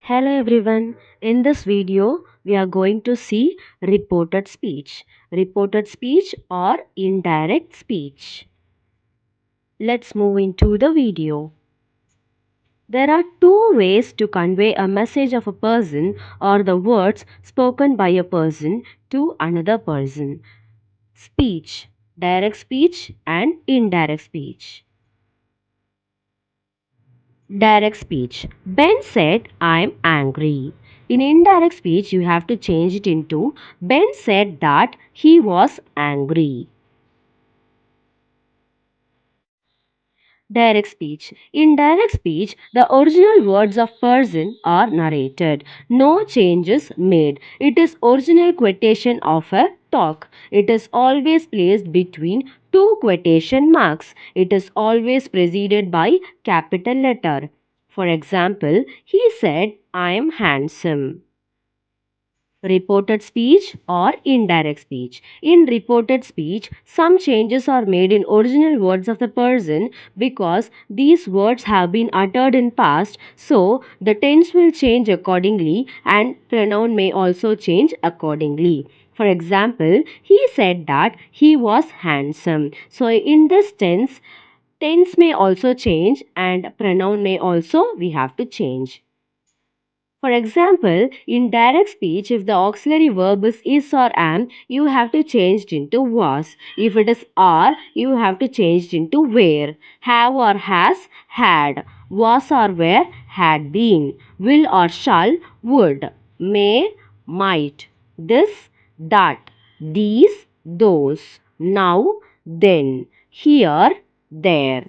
Hello everyone. In this video, we are going to see reported speech. Reported speech or indirect speech. Let's move into the video. There are two ways to convey a message of a person or the words spoken by a person to another person. Speech, direct speech and indirect speech. Direct speech. Ben said, I'm angry. In indirect speech, you have to change it into Ben said that he was angry. Direct speech. In direct speech, the original words of person are narrated. No changes made. It is original quotation of a talk. It is always placed between two quotation marks. It is always preceded by capital letter. For example, he said, I am handsome. Reported speech or indirect speech. In reported speech, some changes are made in original words of the person because these words have been uttered in past, so the tense will change accordingly and pronoun may also change accordingly. For example, he said that he was handsome. So in this tense may also change and pronoun may also we have to change. For example, in direct speech, if the auxiliary verb is or am, you have to change it into was. If it is are, you have to change it into were. Have or has, had. Was or were, had been. Will or shall, would. May, might. This, that. These, those. Now, then. Here, there.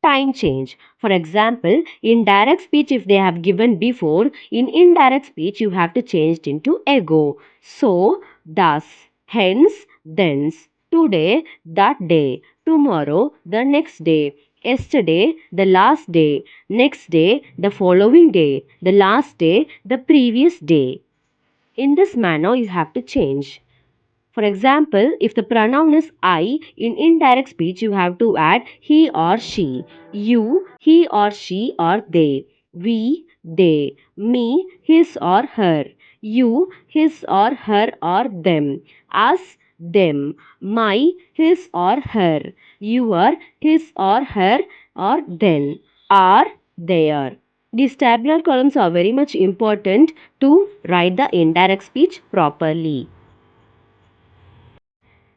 Time change. For example, in direct speech, if they have given before, in indirect speech, you have to change it into ago. So, thus, hence, thence, today, that day, tomorrow, the next day, yesterday, the last day, next day, the following day, the last day, the previous day. In this manner, you have to change. For example, if the pronoun is I, in indirect speech you have to add he or she, you, he or she or they, we, they, me, his or her, you, his or her or them, us, them, my, his or her, your, his or her or then, are, their. These tabular columns are very much important to write the indirect speech properly.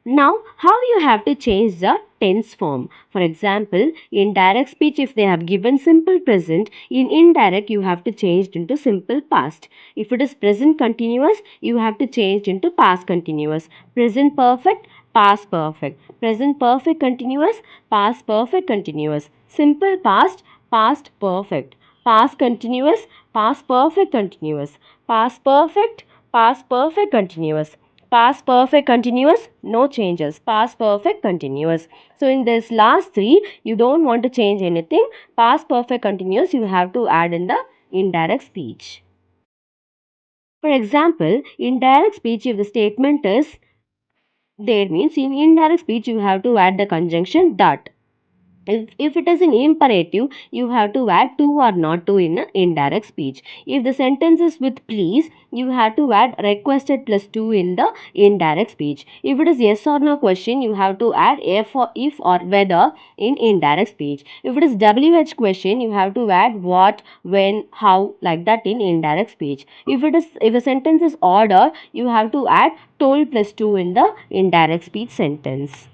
Now, how you have to change the tense form? For example, in direct speech, if they have given simple present, in indirect, you have to change it into simple past. If it is present continuous, you have to change it into past continuous. Present perfect, past perfect. Present perfect continuous, past perfect continuous. Simple past, past perfect. Past continuous, past perfect continuous. Past perfect, past perfect continuous. Past perfect continuous, no changes. Past perfect continuous. So in this last three, you don't want to change anything. Past perfect continuous, you have to add in the indirect speech. For example, in direct speech, if the statement is there means in indirect speech, you have to add the conjunction that. If it is an imperative, you have to add to or not to in indirect speech. If the sentence is with please, you have to add requested plus to in the indirect speech. If it is yes or no question, you have to add if or whether in indirect speech. If it is WH question, you have to add what, when, how like that in indirect speech. If a sentence is order, you have to add told plus to in the indirect speech sentence.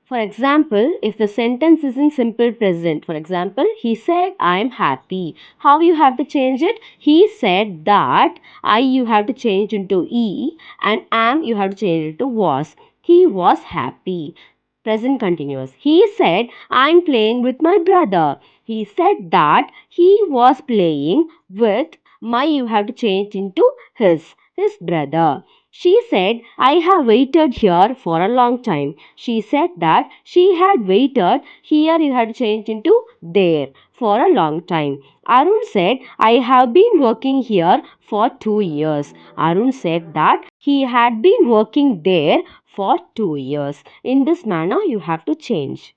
For example, if the sentence is in simple present, for example, he said, I am happy. How you have to change it? He said that, I you have to change into E and am you have to change it to was. He was happy. Present continuous. He said, I'm playing with my brother. He said that he was playing with my you have to change into his brother. She said, I have waited here for a long time. She said that she had waited, here you had changed into there, for a long time. Arun said, I have been working here for 2 years. Arun said that he had been working there for 2 years. In this manner, you have to change.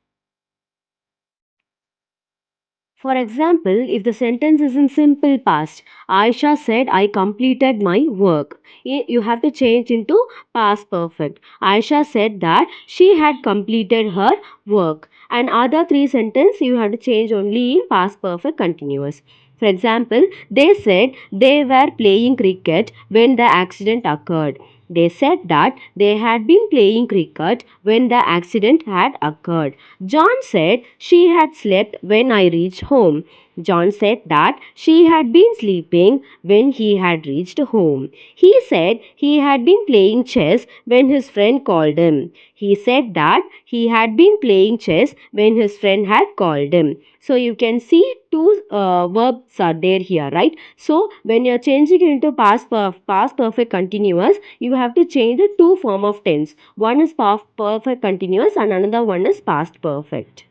For example, if the sentence is in simple past, Aisha said, I completed my work. You have to change into past perfect. Aisha said that she had completed her work. And other three sentences you have to change only in past perfect continuous. For example, they said they were playing cricket when the accident occurred. They said that they had been playing cricket when the accident had occurred. John said she had slept when I reached home. John said that she had been sleeping when he had reached home. He said he had been playing chess when his friend called him. He said that he had been playing chess when his friend had called him. So you can see two verbs are there here, right? So when you're changing into past perfect continuous, you have to change the two form of tense. One is past perfect continuous and another one is past perfect.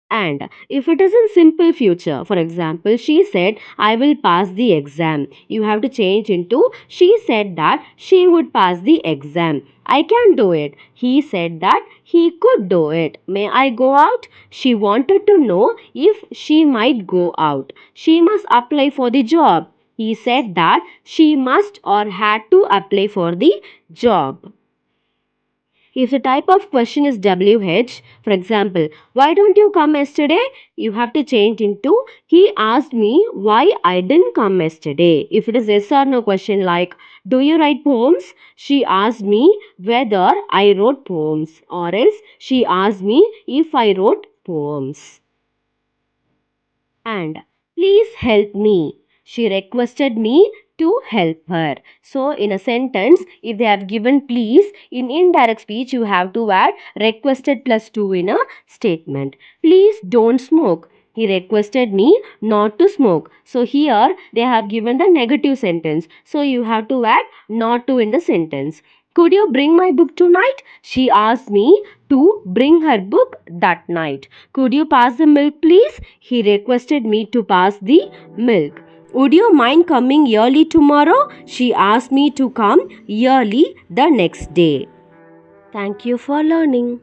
And if it is in simple future, for example, she said, I will pass the exam. You have to change into, she said that she would pass the exam. I can do it. He said that he could do it. May I go out? She wanted to know if she might go out. She must apply for the job. He said that she must or had to apply for the job. If the type of question is WH, for example, why don't you come yesterday? You have to change into he asked me why I didn't come yesterday. If it is yes or no question like do you write poems? She asked me whether I wrote poems, or else she asked me if I wrote poems. And please help me. She requested me to help her. So, in a sentence, if they have given please, in indirect speech, you have to add requested plus to in a statement. Please don't smoke. He requested me not to smoke. So, here they have given the negative sentence. So, you have to add not to in the sentence. Could you bring my book tonight? She asked me to bring her book that night. Could you pass the milk, please? He requested me to pass the milk. Would you mind coming early tomorrow? She asked me to come early the next day. Thank you for learning.